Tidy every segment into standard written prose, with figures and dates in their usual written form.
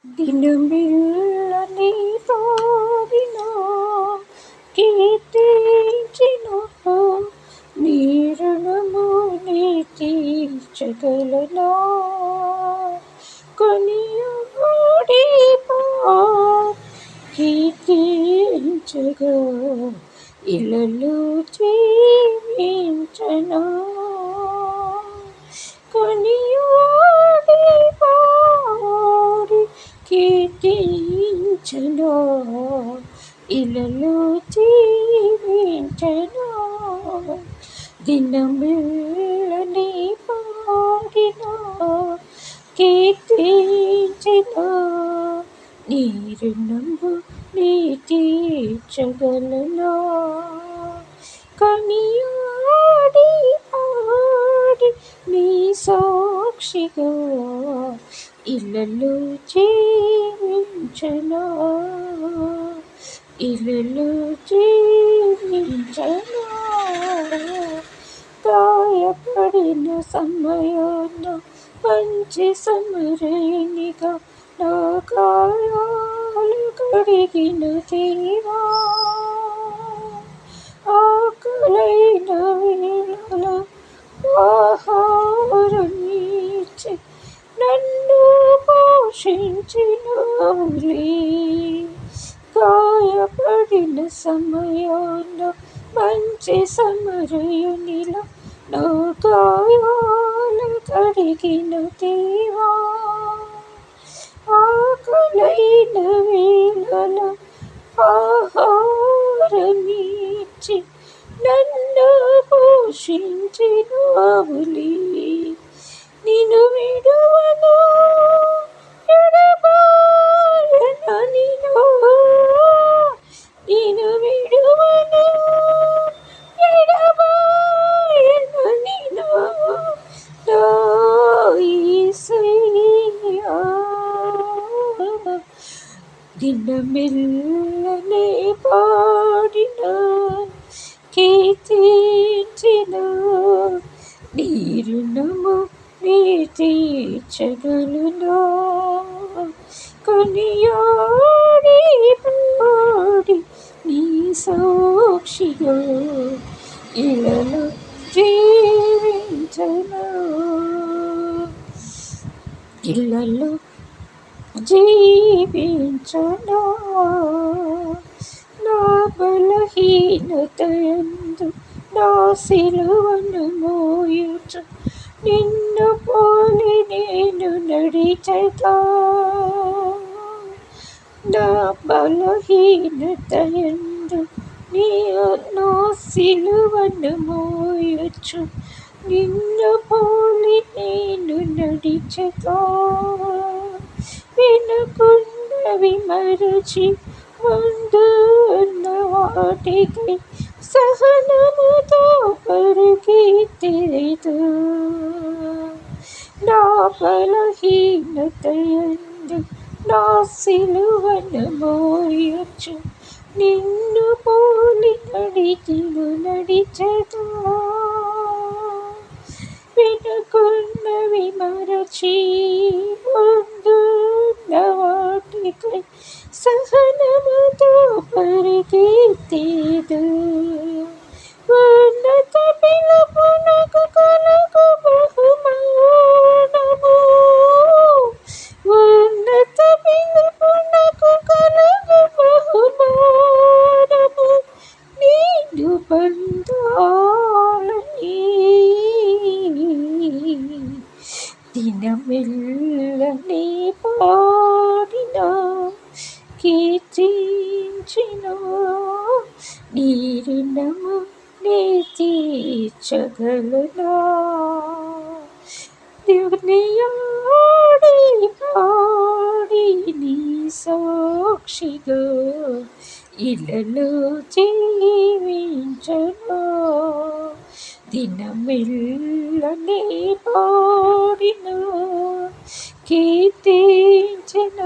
దినమెల్లని పాడిన కీర్తించిన నీ రుణము నీ తీర్చగలనా కొనియాడి కీర్తించగా ఇలలో జీవించనా కొనియాడి పాడి కీర్తించనా ఇలలో జీవించనా దినమెల్లని పాడిన కీర్తించనా నీ రుణము నీ తీర్చగలనా కొనియాడి పాడి నీ సాక్షిగా ఇలలో జీవించనా ఇలలో జీవించనా గాయపడిన సమయాన మంచి సమరేణిగా నా గాయాలు కడిగిన దేవా ఆకలైన వేళల ఆహారమిచ్చి నన్ను పోషించినవులే గాయపడిన సమయాన మంచి సమరయునిలా నా గాయాలు కడిగిన దేవా ఆకలైన వేళల ఆహారమిచ్చి నన్ను పోషించినవులే నిన్ను విడువను ఎడబాయనని నిన్ను విడువను ఎడబాయనని నా యేసయ్యా దినమెల్లని పాడిన కీర్తించిన నీ రుణము నీ తీర్చగలనా కొనియాడి పాడి నీ సాక్షిగా ఇలలో జీవించనా ఇలలో జీవించనా నా బలహీనతయందు నా సిలువను మోయుచు నిన్ను పోలి నేను నడిచెదా నా బలహీనతయందు నా సిలువను మోయుచు నిన్ను పోలి నేను నడిచెదా వినకున్నవి మరచి ముందున్న వాటికి సహనముతో పరిగెత్తెదా నా బలహీనతయందు నా సిలువను మోయుచు నిన్ను పోలి నడిచెదా వినకున్నవి మరచి ముందున్న వాటికై సహనముతో పరిగెత్తెదా ఉన్నత పిలుపునకు కలుగు బహుమానము ఉన్నత పిలుపునకు కలుగు బహుమానము నీదు పొందాలని దినమెల్లని పాడిన కీర్తించిన నీ రుణము నీ తీర్చగలనా కొనియాడి పాడి నీ సాక్షిగా ఇలలో జీవించనా దినమెల్లని పాడిన కీర్తించిన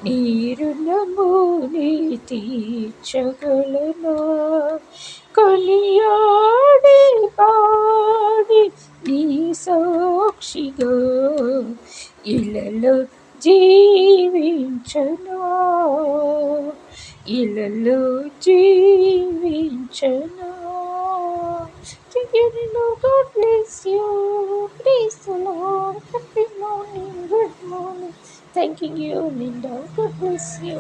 నీ రుణము నీ తీర్చగలనా కొనియాడి పాడి నీ సాక్షిగా ఇలలో జీవించనా జీవించను ఇలలో జీవించను. God bless you. Praise the Lord. Happy morning. Good morning. Thanking you, Linda. God bless you.